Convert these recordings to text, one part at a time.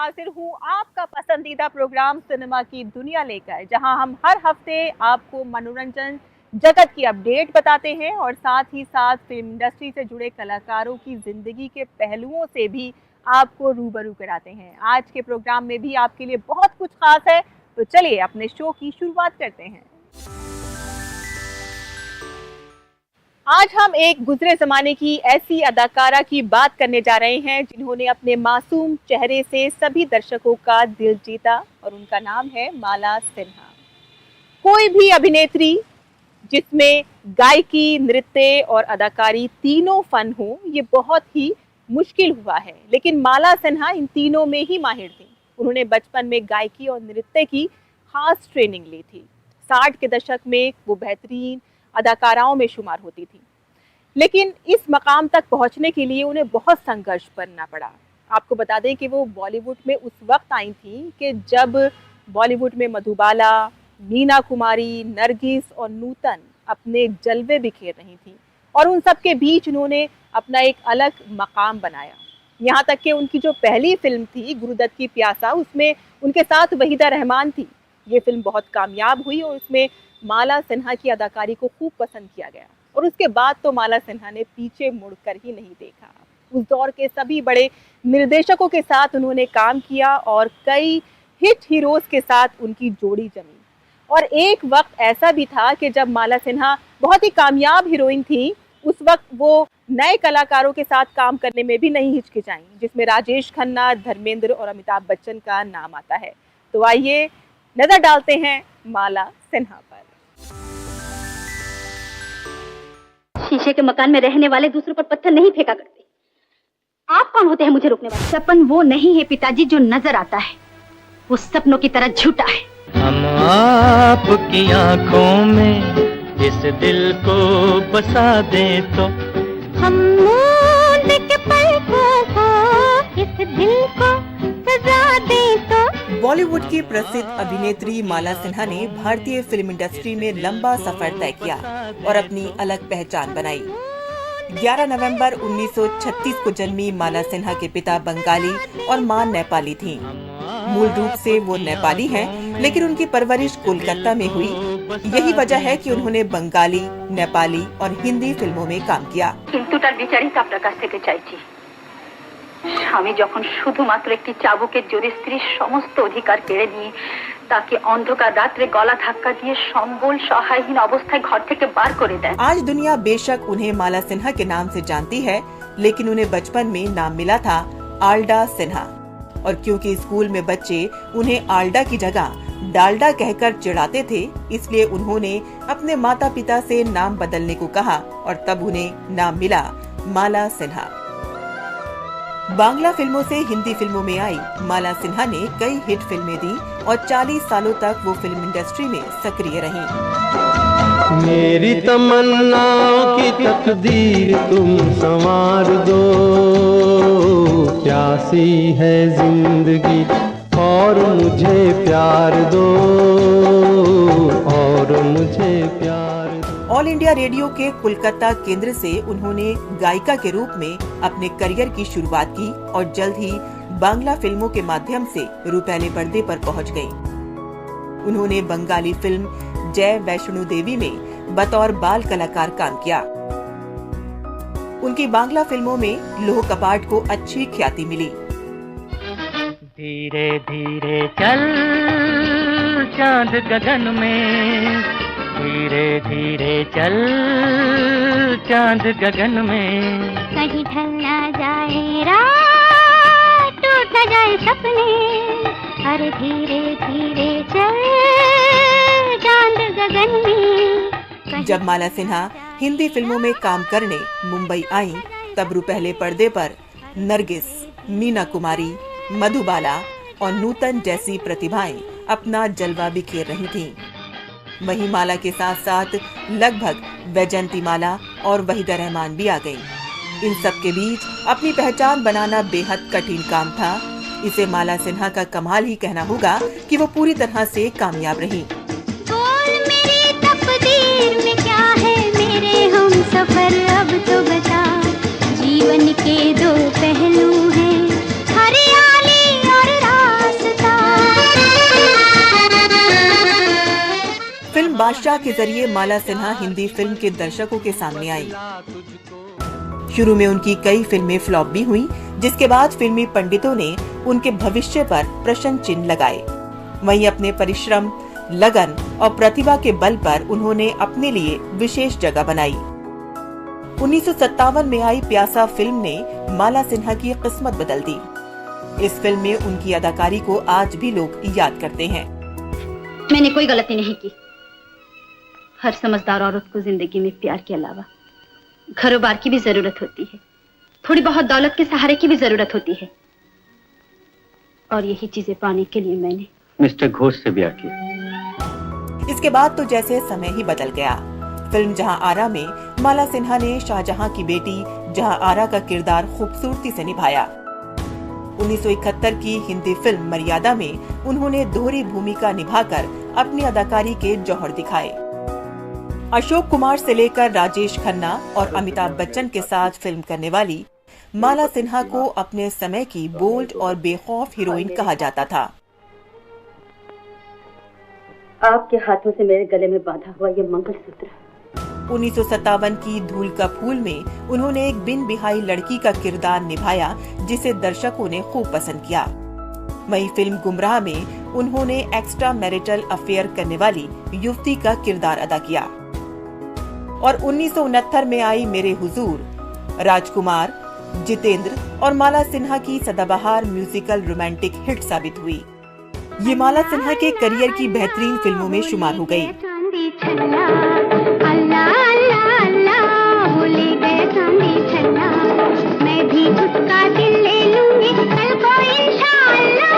हाजिर हूँ आपका पसंदीदा प्रोग्राम सिनेमा की दुनिया लेकर, जहां हम हर हफ्ते आपको मनोरंजन जगत की अपडेट बताते हैं और साथ ही साथ फिल्म इंडस्ट्री से जुड़े कलाकारों की जिंदगी के पहलुओं से भी आपको रूबरू कराते हैं। आज के प्रोग्राम में भी आपके लिए बहुत कुछ खास है, तो चलिए अपने शो की शुरुआत करते हैं। आज हम एक गुजरे जमाने की ऐसी अदाकारा की बात करने जा रहे हैं जिन्होंने अपने मासूम चेहरे से सभी दर्शकों का दिल जीता, और उनका नाम है माला सिन्हा। कोई भी अभिनेत्री जिसमें गायकी, नृत्य और अदाकारी तीनों फन हो, ये बहुत ही मुश्किल हुआ है, लेकिन माला सिन्हा इन तीनों में ही माहिर थी। उन्होंने बचपन में गायकी और नृत्य की खास ट्रेनिंग ली थी। 60 के दशक में वो बेहतरीन अदाकाराओं में शुमार होती थी, लेकिन इस मकाम तक पहुंचने के लिए उन्हें बहुत संघर्ष करना पड़ा। आपको बता दें कि वो बॉलीवुड में उस वक्त आई थी कि जब बॉलीवुड में मधुबाला, मीना कुमारी, नरगिस और नूतन अपने जलवे बिखेर रही थी, और उन सब के बीच उन्होंने अपना एक अलग मकाम बनाया। यहाँ तक कि उनकी जो पहली फिल्म थी गुरुदत्त की प्यासा, उसमें उनके साथ वहीदा रहमान थी। ये फिल्म बहुत कामयाब हुई और उसमें माला सिन्हा की अदाकारी को खूब पसंद किया गया, और उसके बाद तो माला सिन्हा ने पीछे मुड़कर ही नहीं देखा। उस दौर के सभी बड़े निर्देशकों के साथ उन्होंने काम किया और कई हिट हीरोज के साथ उनकी जोड़ी जमी। और एक वक्त ऐसा भी था कि जब माला सिन्हा बहुत ही कामयाब हीरोइन थी, उस वक्त वो नए कलाकारों के साथ काम करने में भी नहीं हिचकिचाई, जिसमें राजेश खन्ना, धर्मेंद्र और अमिताभ बच्चन का नाम आता है। तो आइए नजर डालते हैं माला सिन्हा पर। शीशे के मकान में रहने वाले दूसरों पर पत्थर नहीं फेंका करते। आप कौन होते हैं मुझे रोकने वाले? सपन वो नहीं है पिताजी जो नजर आता है, वो सपनों की तरह झूठा है। हम आपकी आंखों में इस दिल को बसा दें तो हम मूंद के पलकों को इस दिल को सजा दें तो। बॉलीवुड की प्रसिद्ध अभिनेत्री माला सिन्हा ने भारतीय फिल्म इंडस्ट्री में लंबा सफर तय किया और अपनी अलग पहचान बनाई। 11 नवंबर 1936 को जन्मी माला सिन्हा के पिता बंगाली और मां नेपाली थीं। मूल रूप से वो नेपाली हैं, लेकिन उनकी परवरिश कोलकाता में हुई। यही वजह है कि उन्होंने बंगाली, नेपाली और हिंदी फिल्मों में काम किया। কিন্তু তার বিচারিত আপনার কাছ থেকে চাইছি। স্বামী যখন শুধুমাত্র একটি চাবুকের জোরে স্ত্রীর সমস্ত অধিকার কেড়ে নিয়ে তাকে অন্ধকার রাত্রে গলা ধাক্কা দিয়ে সম্বল সহায়হীন অবস্থায় ঘর থেকে বার করে দেন। आज दुनिया बेशक उन्हें माला सिन्हा के नाम से जानती है, लेकिन उन्हें बचपन में नाम मिला था आल्डा सिन्हा, और क्योंकि स्कूल में बच्चे उन्हें आल्डा की जगह डाल्डा कहकर चिढ़ाते थे, इसलिए उन्होंने अपने माता पिता से नाम बदलने को कहा और तब उन्हें नाम मिला माला सिन्हा। बांग्ला फिल्मों से हिंदी फिल्मों में आई माला सिन्हा ने कई हिट फिल्में दी और 40 सालों तक वो फिल्म इंडस्ट्री में सक्रिय रहीं। मेरी तमन्नाओं की तकदीर तुम संवार दो, प्यासी है जिंदगी और मुझे प्यार दो, और मुझे प्यार दो। ऑल इंडिया रेडियो के कोलकाता केंद्र से उन्होंने गायिका के रूप में अपने करियर की शुरुआत की और जल्द ही बांग्ला फिल्मों के माध्यम से रुपैले पर्दे पर पहुंच गईं। उन्होंने बंगाली फिल्म जय वैष्णो देवी में बतौर बाल कलाकार काम किया। उनकी बांग्ला फिल्मों में लोह कपाट को अच्छी ख्याति मिली। धीरे धीरे चल चांद गगन में, धीरे धीरे चल चांद गगन में, कहीं ढल ना जाए रात, टूट न जाए सपने, अरे धीरे धीरे चल चांद गगन में। जब माला सिन्हा हिंदी फिल्मों में काम करने मुंबई आई, तब रुपहले पर्दे पर नरगिस, मीना कुमारी, मधुबाला और नूतन जैसी प्रतिभाएं अपना जलवा बिखेर रही थीं। वहीं माला के साथ साथ लगभग वैजंती माला और वहीदा रहमान भी आ गईं। इन सब के बीच अपनी पहचान बनाना बेहद कठिन काम था। इसे माला सिन्हा का कमाल ही कहना होगा कि वो पूरी तरह से कामयाब रही। बोल मेरी तकदीर में क्या है मेरे हमसफर, अब तो बता। जीवन के दो पहलू हैं, हरियाली और रात। बादशाह के जरिए माला सिन्हा हिंदी फिल्म के दर्शकों के सामने आई। शुरू में उनकी कई फिल्में फ्लॉप भी हुई, जिसके बाद फिल्मी पंडितों ने उनके भविष्य पर प्रश्न चिन्ह लगाए। वहीं अपने परिश्रम, लगन और प्रतिभा के बल पर उन्होंने अपने लिए विशेष जगह बनाई। 1957 में आई प्यासा फिल्म ने माला सिन्हा की किस्मत बदल दी। इस फिल्म में उनकी अदाकारी को आज भी लोग याद करते हैं। मैंने कोई गलती नहीं की। हर समझदार औरत को जिंदगी में प्यार के अलावा घरोबार की भी जरूरत होती है, थोड़ी बहुत दौलत के सहारे की भी जरूरत होती है, और यही चीजें पाने के लिए मैंने मिस्टर घोष से ब्याह किया। इसके बाद तो जैसे समय ही बदल गया। फिल्म जहां आरा में माला सिन्हा ने शाहजहां की बेटी जहां आरा का किरदार खूबसूरती से निभाया। 1971 की हिंदी फिल्म मर्यादा में उन्होंने दोहरी भूमिका निभाकर अपनी अदाकारी के जौहर दिखाए। अशोक कुमार से लेकर राजेश खन्ना और अमिताभ बच्चन के साथ फिल्म करने वाली माला सिन्हा को अपने समय की बोल्ड और बेखौफ हीरोइन कहा जाता था। आपके हाथों से मेरे गले में बांधा हुआ ये मंगलसूत्र। 1957 की धूल का फूल में उन्होंने एक बिन बिहाई लड़की का किरदार निभाया, जिसे दर्शकों ने खूब पसंद किया। वहीं फिल्म गुमराह में उन्होंने एक्स्ट्रा मैरिटल अफेयर करने वाली युवती का किरदार अदा किया। और 1969 में आई मेरे हुजूर राजकुमार, जितेंद्र और माला सिन्हा की सदाबहार म्यूजिकल रोमांटिक हिट साबित हुई। ये माला सिन्हा के करियर की बेहतरीन फिल्मों में शुमार हो गई। मैं भी उसका दिल ले लूंगी कल को इंशाअल्लाह,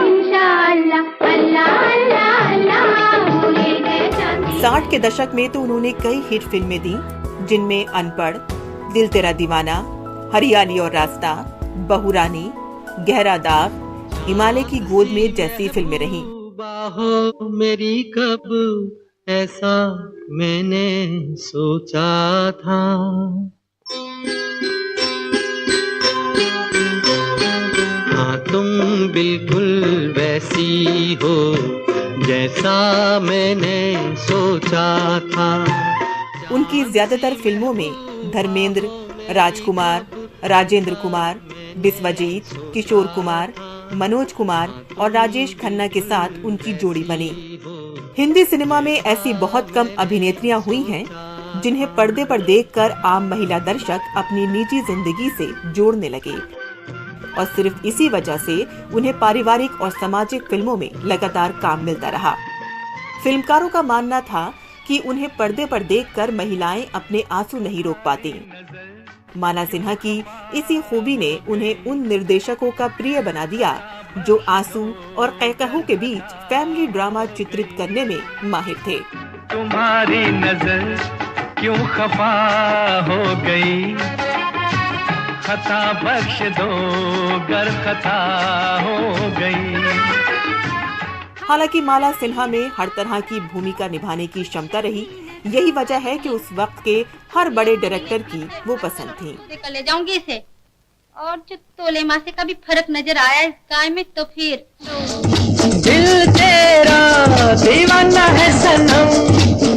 इंशाअल्लाह, अल्लाह अल्लाह अल्लाह, भूले गए चांदी। 60 के दशक में तो उन्होंने कई हिट फिल्में दी, जिनमें अनपढ़, दिल तेरा दीवाना, हरियाली और रास्ता, बहू रानी, गहरा दाग, हिमालय की गोद में जैसी फिल्में रहीं। बाहों मेरी कब ऐसा मैंने सोचा था, हाँ तुम बिल्कुल वैसी हो जैसा मैंने सोचा था। उनकी ज्यादातर फिल्मों में धर्मेंद्र, राजकुमार, राजेंद्र कुमार, बिस्वजीत, किशोर कुमार, मनोज कुमार और राजेश खन्ना के साथ उनकी जोड़ी बनी। हिंदी सिनेमा में ऐसी बहुत कम अभिनेत्रियां हुई हैं जिन्हें पर्दे पर देखकर आम महिला दर्शक अपनी निजी जिंदगी से जोड़ने लगे, और सिर्फ इसी वजह से उन्हें पारिवारिक और सामाजिक फिल्मों में लगातार काम मिलता रहा। फिल्मकारों का मानना था कि उन्हें पर्दे पर देखकर महिलाएं अपने आंसू नहीं रोक पाती। माला सिन्हा की इसी खूबी ने उन्हें उन निर्देशकों का प्रिय बना दिया जो आंसू और कहकहों के बीच फैमिली ड्रामा चित्रित करने में माहिर थे। तुम्हारी नजर क्यों खफा हो गई, खता बख्श दो गर खता हो गई। हालांकि माला सिन्हा में हर तरह की भूमिका निभाने की क्षमता रही। यही वजह है कि उस वक्त के हर बड़े डायरेक्टर की वो पसंद थी। ले जाऊंगी इसे, और जो तोले मासे का भी फर्क नजर आया इस गाय में तो फिर दिल तेरा दीवाना है सनम,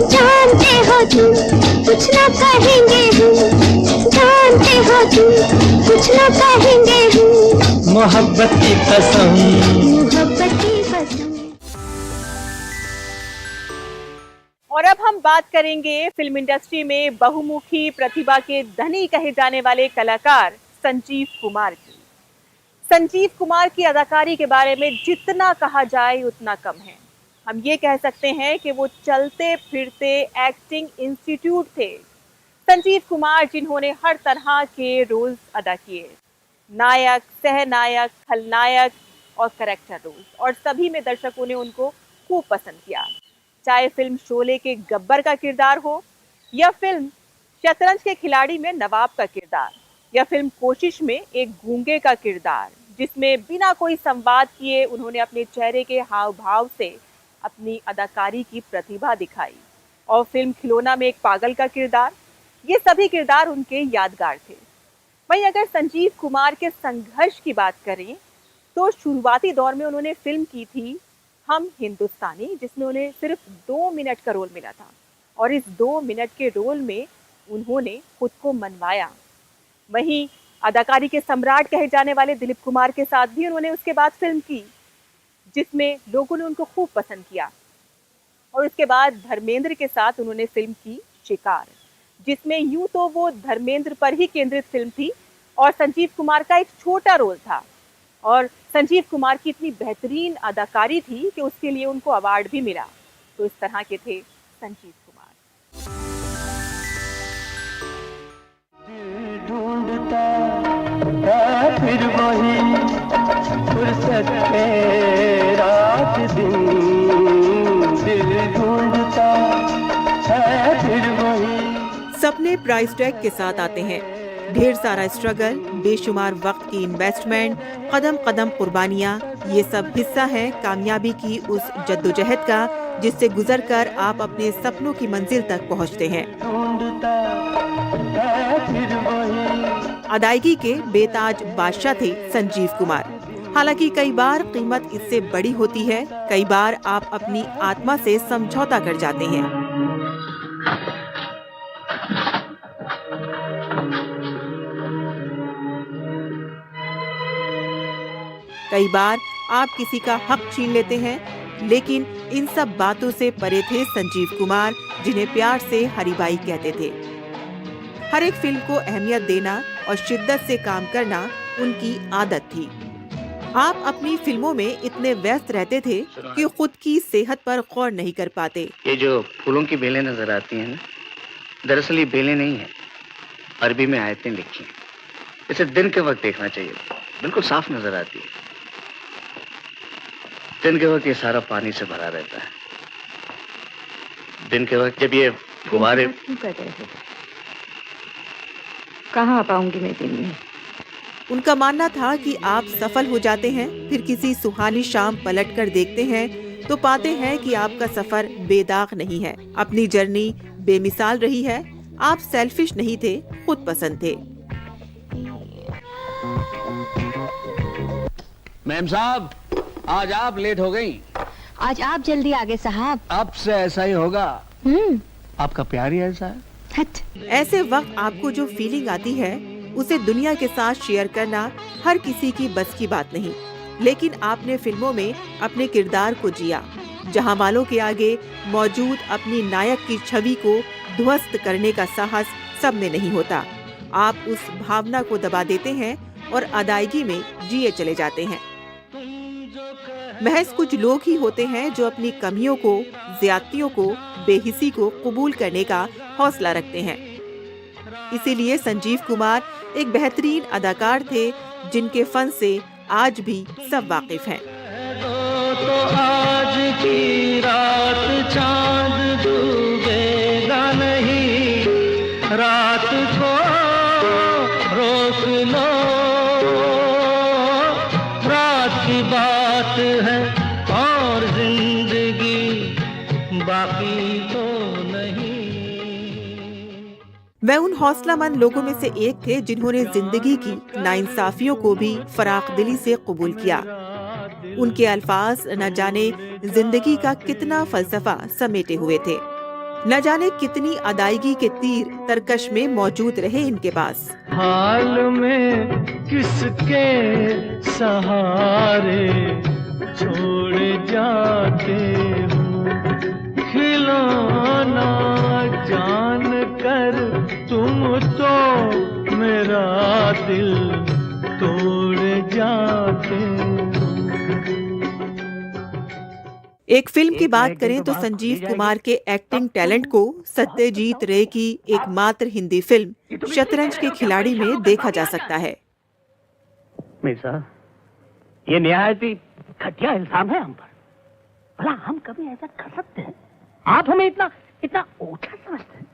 जानते हो तुम कुछ ना कहेंगे हम, जानते हो तुम कुछ ना कहेंगे हम, मोहब्बत की कसम, मोहब्बत की कसम। और अब हम बात करेंगे फिल्म इंडस्ट्री में बहुमुखी प्रतिभा के धनी कहे जाने वाले कलाकार संजीव कुमार की। संजीव कुमार की अदाकारी के बारे में जितना कहा जाए उतना कम है। हम ये कह सकते हैं कि वो चलते फिरते एक्टिंग इंस्टीट्यूट थे। संजीव कुमार जिन्होंने हर तरह के रोल्स अदा किए, नायक, सहनायक, खलनायक और कैरेक्टर रोल्स, और सभी में दर्शकों ने उनको खूब पसंद किया। चाहे फिल्म शोले के गब्बर का किरदार हो, या फिल्म शतरंज के खिलाड़ी में नवाब का किरदार, या फिल्म कोशिश में एक गूंगे का किरदार, जिसमें बिना कोई संवाद किए उन्होंने अपने चेहरे के हाव भाव से अपनी अदाकारी की प्रतिभा दिखाई, और फिल्म खिलौना में एक पागल का किरदार, ये सभी किरदार उनके यादगार थे। वहीं अगर संजीव कुमार के संघर्ष की बात करें तो शुरुआती दौर में उन्होंने फिल्म की थी हम हिंदुस्तानी, जिसमें उन्हें सिर्फ 2 मिनट का रोल मिला था और इस 2 मिनट के रोल में उन्होंने खुद को मनवाया। वहीं अदाकारी के सम्राट कहे जाने वाले दिलीप कुमार के साथ भी उन्होंने उसके बाद फिल्म की, जिसमें लोगों ने उनको खूब पसंद किया। और उसके बाद धर्मेंद्र के साथ उन्होंने फिल्म की शिकार, जिसमें यूं तो वो धर्मेंद्र पर ही केंद्रित फिल्म थी और संजीव कुमार का एक छोटा रोल था। और संजीव कुमार की इतनी बेहतरीन अदाकारी थी कि उसके लिए उनको अवार्ड भी मिला। तो इस तरह के थे संजीव कुमार। ढूंढता है फिर वही फुर्सत पे रात दिन, दिल ढूंढता है फिर वही। सपने प्राइस टैग के साथ आते हैं, ढेर सारा स्ट्रगल, बेशुमार वक्त की इन्वेस्टमेंट, कदम कदम कुर्बानियां, ये सब हिस्सा है कामयाबी की उस जद्दोजहद का जिससे गुजरकर आप अपने सपनों की मंजिल तक पहुंचते हैं। अदायगी के बेताज बादशाह थे संजीव कुमार। हालांकि कई बार कीमत इससे बड़ी होती है, कई बार आप अपनी आत्मा से समझौता कर जाते हैं। कई बार आप किसी का हक छीन लेते हैं, लेकिन इन सब बातों से परे थे संजीव कुमार, जिन्हें प्यार से हरीबाई कहते थे। हर एक फिल्म को अहमियत देना और शिद्दत से काम करना उनकी आदत थी। आप अपनी फिल्मों में इतने व्यस्त रहते थे कि खुद की सेहत पर गौर नहीं कर पाते। ये जो फूलों की बेलें नजर आती हैं ना, दरअसल ये बेलें नहीं है, अरबी में आयतें लिखी हैं। इसे दिन के वक्त देखना चाहिए, बिल्कुल साफ नजर आती है। दिन के वक्त ये सारा पानी से भरा रहता है। दिन के वक्त जब ये फुहारे कहाँ आ पाऊंगी मैं दिन में? उनका मानना था कि आप सफल हो जाते हैं, फिर किसी सुहानी शाम पलटकर देखते हैं तो पाते हैं कि आपका सफर बेदाग नहीं है, अपनी जर्नी बेमिसाल रही है। आप सेल्फिश नहीं थे, खुद पसंद थे। मैम साहब, आज आप लेट हो गई। आज आप जल्दी आ गए साहब। अब से ऐसा ही होगा। आपका प्यार ही ऐसा है। हट। ऐसे वक्त आपको जो फीलिंग आती है उसे दुनिया के साथ शेयर करना हर किसी की बस की बात नहीं, लेकिन आपने फिल्मों में अपने किरदार को जिया। जहां वालों के आगे मौजूद अपनी नायक की छवि को ध्वस्त करने का साहस सब में नहीं होता। आप उस भावना को दबा देते हैं और अदायगी में जिए चले जाते हैं। महज कुछ लोग ही होते हैं जो अपनी कमियों को, ज्यादतियों को, बेहिसी को कबूल करने का हौसला रखते हैं। इसीलिए संजीव कुमार एक बेहतरीन अदाकार थे, जिनके फन से आज भी सब वाकिफ हैं। तो आज की रात चांद डूबेगा नहीं, रात को रोक लो, रात की बात है और जिंदगी बाकी तो नहीं। वह उन हौसलामंद लोगों में से एक थे जिन्होंने जिंदगी की नाइंसाफियों को भी फराख दिली से कबूल किया। उनके अल्फाज न जाने जिंदगी का कितना फलसफा समेटे हुए थे, न जाने कितनी अदायगी के तीर तरकश में मौजूद रहे इनके पास। हाल में किसके सहारे छोड़ जाते हो, खिलौना जान कर तुम तो मेरा दिल तोड़ जाते हो। एक फिल्म की बात करें तो संजीव कुमार के एक्टिंग टैलेंट को सत्यजीत रे की एकमात्र हिंदी फिल्म शतरंज के खिलाड़ी में देखा जा सकता है। मिर्जा, ये निहायत ही घटिया इल्जाम है हम पर। भला हम कभी ऐसा कर सकते हैं? आप हमें इतना इतना ओछा समझते हैं?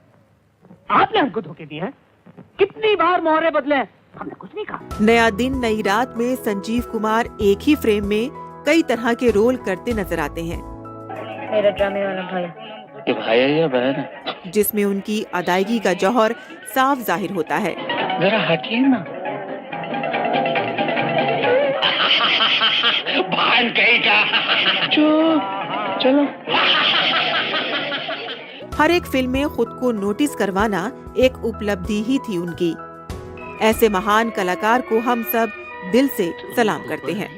आपने हमको धोखे दिए हैं। कितनी बार मोहरे बदले हैं, हमने कुछ नहीं कहा। नया दिन नई रात में संजीव कुमार एक ही फ्रेम में कई तरह के रोल करते नजर आते हैं। मेरा ड्रामे वाला भाई। ये भाई है या बहन है? जिसमें उनकी अदायगी का जौहर साफ जाहिर होता है। जरा हटिए ना। भान कहीं का। चलो। हर एक फिल्म में खुद को नोटिस करवाना एक उपलब्धि ही थी उनकी। ऐसे महान कलाकार को हम सब दिल से सलाम करते हैं।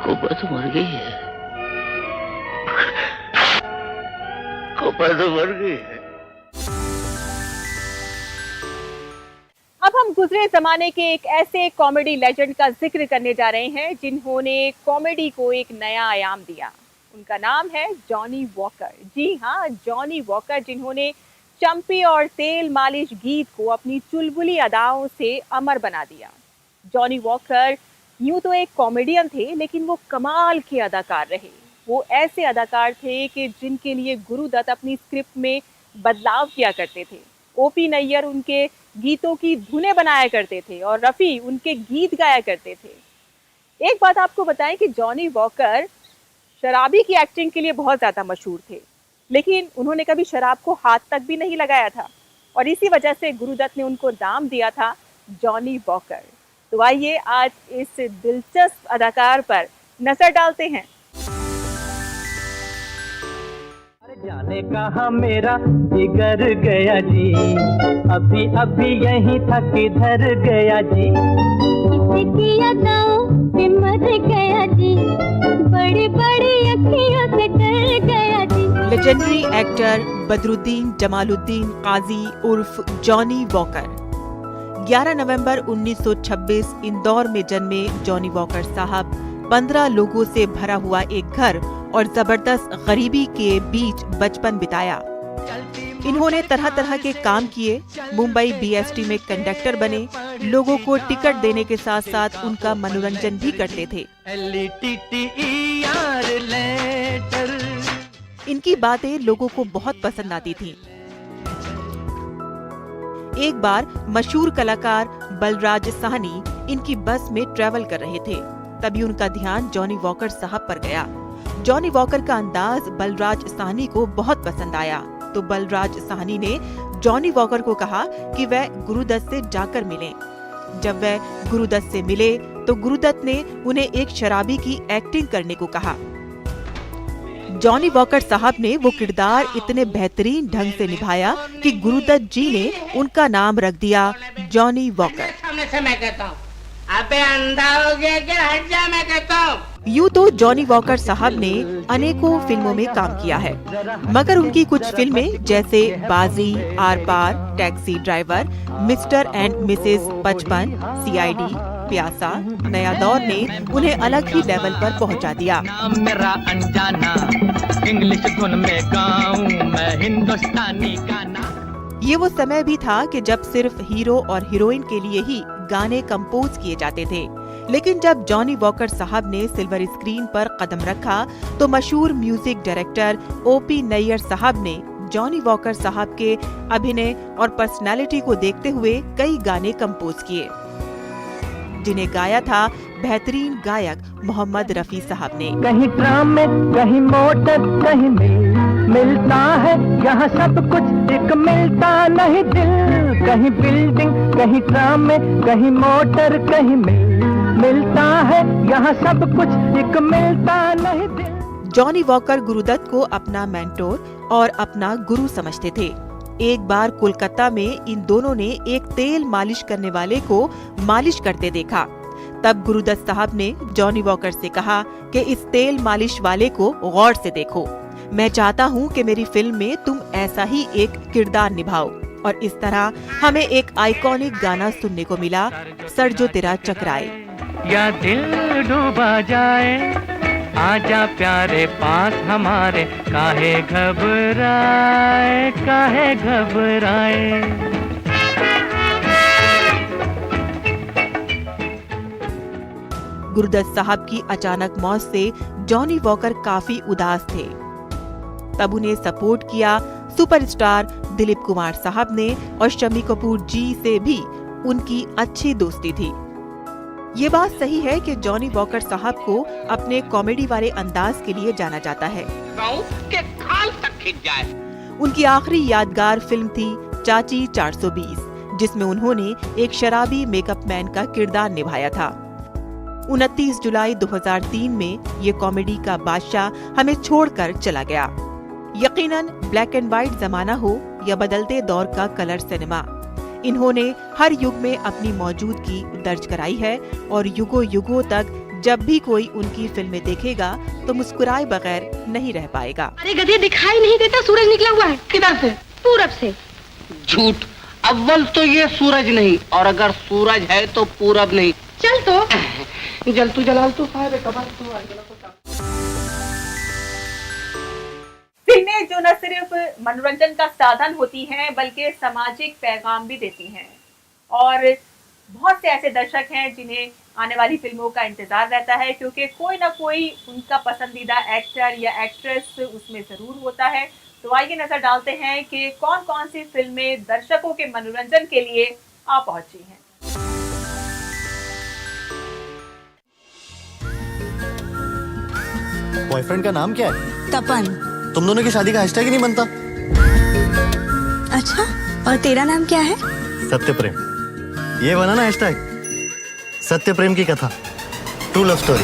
कोपा तो मर गई है। कोपा तो मर गई है। अब हम गुजरे जमाने के एक ऐसे कॉमेडी लेजेंड का जिक्र करने जा रहे हैं जिन्होंने कॉमेडी को एक नया आयाम दिया। उनका नाम है जॉनी वॉकर। जी हाँ, जॉनी वॉकर, जिन्होंने चंपी और तेल मालिश गीत को अपनी चुलबुली अदाओं से अमर बना दिया। जॉनी वॉकर यूं तो एक कॉमेडियन थे, लेकिन वो कमाल के अदाकार रहे। वो ऐसे अदाकार थे कि जिनके लिए गुरुदत्त अपनी स्क्रिप्ट में बदलाव किया करते थे। ओपी नैयर उनके गीतों की धुनें बनाया करते थे और रफ़ी उनके गीत गाया करते थे। एक बात आपको बताएं कि जॉनी वॉकर शराबी की एक्टिंग के लिए बहुत ज़्यादा मशहूर थे, लेकिन उन्होंने कभी शराब को हाथ तक भी नहीं लगाया था और इसी वजह से गुरुदत्त ने उनको नाम दिया था जॉनी वॉकर। तो आइए आज इस दिलचस्प अदाकार पर नजर डालते हैं। जाने कहाँ मेरा जिगर गया जी, अभी अभी यहीं था किधर गया जी। किसकी अदाओं पे मर गया जी, बड़ी बड़ी अखियों से डर गया जी। लेजेंडरी एक्टर बदरुद्दीन जमालुद्दीन काजी उर्फ जॉनी वॉकर 11 नवंबर 1926 इंदौर में जन्मे जॉनी वॉकर साहब 15 लोगों से भरा हुआ एक घर और जबरदस्त गरीबी के बीच बचपन बिताया। इन्होंने तरह तरह के काम किए। मुंबई बीएसटी में कंडक्टर बने, लोगों को टिकट देने के साथ साथ उनका मनोरंजन भी करते थे। इनकी बातें लोगों को बहुत पसंद आती थीं। एक बार मशहूर कलाकार बलराज साहनी इनकी बस में ट्रेवल कर रहे थे, तभी उनका ध्यान जॉनी वॉकर साहब पर गया। जॉनी वॉकर का अंदाज बलराज साहनी को बहुत पसंद आया, तो बलराज साहनी ने जॉनी वॉकर को कहा कि वह गुरुदत्त से जाकर मिलें। जब वह गुरुदत्त से मिले तो गुरुदत्त ने उन्हें एक शराबी की एक्टिंग करने को कहा। जॉनी वॉकर साहब ने वो किरदार इतने बेहतरीन ढंग से निभाया कि गुरुदत्त जी ने उनका नाम रख दिया जॉनी वॉकर। सामने से मैं कहता हूँ, अबे अंधा हो गया क्या? हट जा, मैं कहता हूँ। यूं तो जॉनी वॉकर साहब ने अनेकों फिल्मों में काम किया है, मगर उनकी कुछ फिल्में जैसे Baazi, Aar Paar, taxi driver, Mr and Mrs 55, CID, Pyaasa, Naya दौर ने उन्हें अलग ही लेवल पर पहुंचा दिया। नाम मेरा अनजाना, इंग्लिश धुन में गाऊं मैं हिंदुस्तानी गाना। ये वो समय भी था कि जब सिर्फ हीरो और हीरोइन के लिए ही गाने कंपोज किए जाते थे, लेकिन जब जॉनी वॉकर साहब ने सिल्वर स्क्रीन पर कदम रखा तो मशहूर म्यूजिक डायरेक्टर ओपी नैयर साहब ने जॉनी वॉकर साहब के अभिनय और पर्सनालिटी को देखते हुए कई गाने कंपोज किए, जिन्हें गाया था बेहतरीन गायक मोहम्मद रफी साहब ने। कहीं ट्राम में, कहीं मोटर, कहीं मिलता है यहाँ सब कुछ, एक मिलता नहीं दिल। कहीं बिल्डिंग, कहीं ट्राम में, कहीं मोटर, कहीं मिलता है यहाँ सब कुछ, एक मिलता नहीं दिल। जॉनी वॉकर गुरुदत्त को अपना मेंटोर और अपना गुरु समझते थे। एक बार कोलकाता में इन दोनों ने एक तेल मालिश करने वाले को मालिश करते देखा। तब गुरुदत्त साहब ने जॉनी वॉकर से कहा कि इस तेल मालिश वाले को गौर से देखो, मैं चाहता हूँ कि मेरी फिल्म में तुम ऐसा ही एक किरदार निभाओ। और इस तरह हमें एक आइकॉनिक गाना सुनने को मिला, सर जो तेरा चकराए। या दिल डूबा जाए, आजा प्यारे पास हमारे, काहे घबराए, काहे घबराए। गुरुदत्त साहब की अचानक मौत से जॉनी वॉकर काफी उदास थे। तब उन्हें सपोर्ट किया सुपरस्टार दिलीप कुमार साहब ने और शम्मी कपूर जी से भी उनकी अच्छी दोस्ती थी। ये बात सही है कि जॉनी वॉकर साहब को अपने कॉमेडी वाले अंदाज के लिए जाना जाता है। के खाल तक खिंच जाए। उनकी आखिरी यादगार फिल्म थी चाची 420, जिसमें उन्होंने एक शराबी मेकअप मैन का किरदार निभाया था। 29 जुलाई 2003 में ये कॉमेडी का बादशाह हमें छोड़कर चला गया। यकीनन ब्लैक एंड व्हाइट जमाना हो या बदलते दौर का कलर सिनेमा, इन्होंने हर युग में अपनी मौजूदगी दर्ज कराई है और युगों युगों तक जब भी कोई उनकी फिल्में देखेगा तो मुस्कुराए बगैर नहीं रह पाएगा। अरे गधे, दिखाई नहीं देता, सूरज निकला हुआ है। किधर से? पूरब से। झूठ। अव्वल तो ये सूरज नहीं, और अगर सूरज है तो पूरब नहीं। चल तो। जल तू जलाल तू साहब कबर तू आ गया। फिल्में जो न सिर्फ मनोरंजन का साधन होती हैं बल्कि सामाजिक पैगाम भी देती हैं, और बहुत से ऐसे दर्शक हैं जिन्हें आने वाली फिल्मों का इंतजार रहता है, क्योंकि कोई ना कोई उनका पसंदीदा एक्टर या एक्ट्रेस उसमें जरूर होता है। तो आइए नजर डालते हैं कि कौन कौन सी फिल्में दर्शकों के मनोरंजन के लिए आ पहुंची हैं। बॉयफ्रेंड का नाम क्या है? तपन। तुम दोनों की शादी का हैशटैग ही नहीं बनता। अच्छा, और तेरा नाम क्या है? सत्य प्रेम। ये बना ना हैशटैग, सत्य Prem Ki Katha, true love story.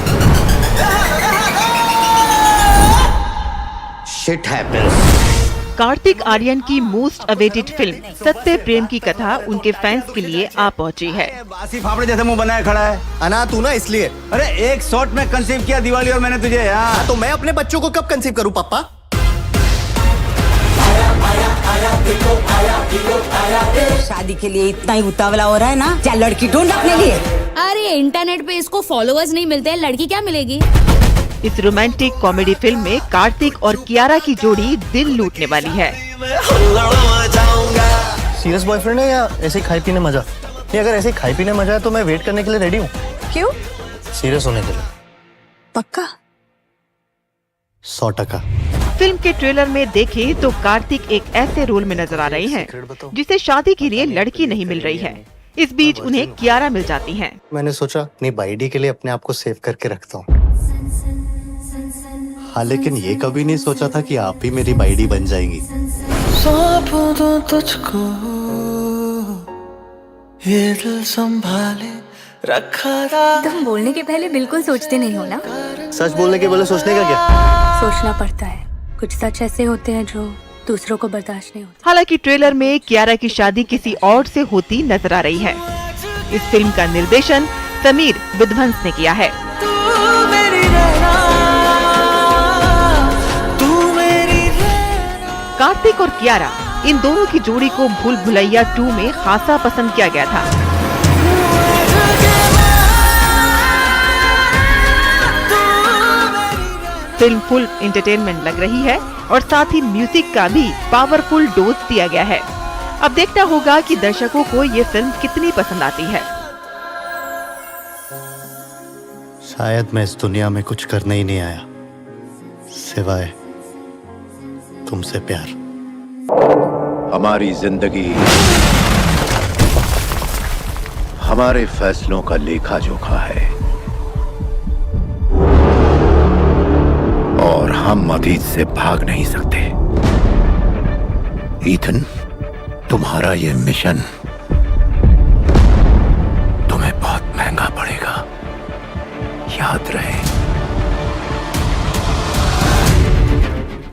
Shit happens. Kartik Aaryan की मोस्ट अवेटेड फिल्म सत्य प्रेम की कथा उनके फैंस के लिए आ पहुंची है। बासी फाफड़े जैसे मुंह बनाया खड़ा है। अना तू ना इसलिए। अरे एक शॉट में कंसीव किया दिवाली और मैंने तुझे यार। तो मैं अपने बच्चों को कब कंसीव करूं पापा? शादी के लिए इतना ही उतावला हो रहा है ना, क्या लड़की ढूंढ अपने लिए। अरे इंटरनेट पे इसको फॉलोअर्स नहीं मिलते, लड़की क्या मिलेगी। इस रोमांटिक कॉमेडी फिल्म में कार्तिक और कियारा की जोड़ी दिल लूटने वाली है। सीरियस बॉयफ्रेंड है या ऐसे खाई पीने मजा? नहीं, अगर ऐसे खाई पीने मजा है तो मैं वेट करने के लिए रेडी हूँ। क्यों? सीरियस होने के लिए। पक्का? 100%। फिल्म के ट्रेलर में देखें तो कार्तिक एक ऐसे रोल में नजर आ रहे हैं जिसे शादी के लिए लड़की नहीं मिल रही है। इस बीच उन्हें कियारा मिल जाती हैं। मैंने सोचा अपनी बाइडी के लिए अपने आप को सेव करके रखता हूँ। हाँ, लेकिन ये कभी नहीं सोचा था कि आप ही मेरी बाइडी बन जाएंगी। सौंपूं दूं तुझको ये दिल संभाले रखा था। तुम बोलने के पहले बिल्कुल सोचते नहीं हो ना? सच बोलने के पहले सोचने का क्या? सोचना पड़ता है, कुछ सच ऐसे होते हैं जो दूसरों को बर्दाश्त नहीं होते। हालांकि ट्रेलर में कियारा की शादी किसी और से होती नजर आ रही है। इस फिल्म का निर्देशन समीर विध्वंस ने किया है। कार्तिक और कियारा, इन दोनों की जोड़ी को भूल भुलैया 2 में खासा पसंद किया गया था। फिल्म फुल एंटरटेनमेंट लग रही है और साथ ही म्यूजिक का भी पावरफुल डोज दिया गया है। अब देखना होगा कि दर्शकों को ये फिल्म कितनी पसंद आती है। शायद मैं इस दुनिया में कुछ करने ही नहीं आया सिवाय तुमसे प्यार। हमारी जिंदगी हमारे फैसलों का लेखा जोखा है और हम अतीत से भाग नहीं सकते। ईथन, तुम्हारा ये मिशन तुम्हें बहुत महंगा पड़ेगा, याद रहे।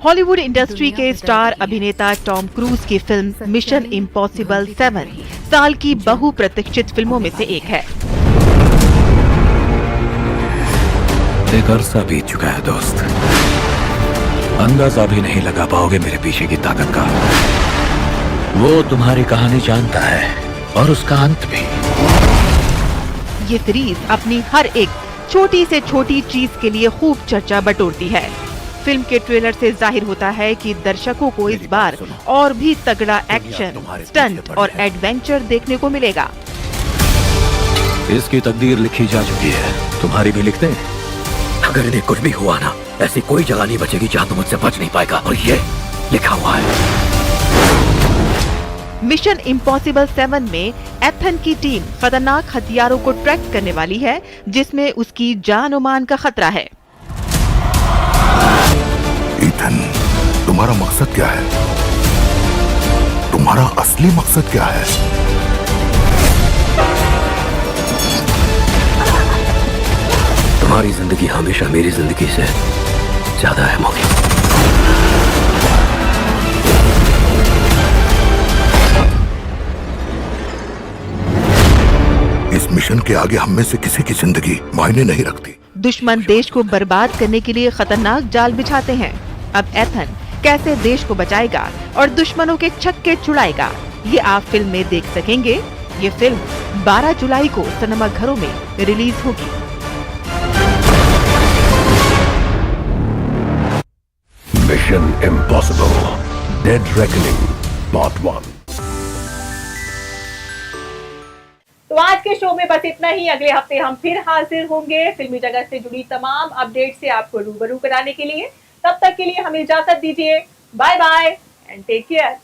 हॉलीवुड इंडस्ट्री के स्टार अभिनेता टॉम क्रूज की फिल्म मिशन इम्पॉसिबल 7 साल की बहुप्रतीक्षित फिल्मों में से एक है। एक अरसा बीत चुका है दोस्त, अंदाजा भी नहीं लगा पाओगे मेरे पीछे की ताकत का। वो तुम्हारी कहानी जानता है और उसका अंत भी। ये सीरीज अपनी हर एक छोटी से छोटी चीज के लिए खूब चर्चा बटोरती है। फिल्म के ट्रेलर से जाहिर होता है कि दर्शकों को इस बार और भी तगड़ा एक्शन, स्टंट और एडवेंचर देखने को मिलेगा। इसकी तकदीर लिखी जा चुकी है, तुम्हारी भी लिखते हैं। अगर इन्हें कुछ भी हुआ ना, ऐसी कोई जगह नहीं बचेगी जहां तुम मुझसे बच नहीं पाएगा, और ये लिखा हुआ है। मिशन इम्पॉसिबल 7 में एथन की टीम खतरनाक हथियारों को ट्रैक करने वाली है, जिसमें उसकी जान और मान का खतरा है। ईथन, तुम्हारा मकसद क्या है? तुम तुम्हारा असली मकसद क्या है? तुम्हारी जिंदगी हमेशा मेरी जिंदगी से ज्यादा अहम होगी। इस मिशन के आगे हम में से किसी की जिंदगी मायने नहीं रखती। दुश्मन देश को बर्बाद करने के लिए खतरनाक जाल बिछाते हैं। अब एथन कैसे देश को बचाएगा और दुश्मनों के छक्के छुड़ाएगा, ये आप फिल्म में देख सकेंगे। ये फिल्म 12 जुलाई को सिनेमाघरों में रिलीज होगी। Mission impossible dead reckoning part 1। तो आज के शो में बस इतना ही। अगले हफ्ते हम फिर हाजिर होंगे फिल्मी जगत से जुड़ी तमाम अपडेट से आपको रूबरू कराने के लिए। तब तक के लिए हमें इजाजत दीजिए। Bye bye and take care.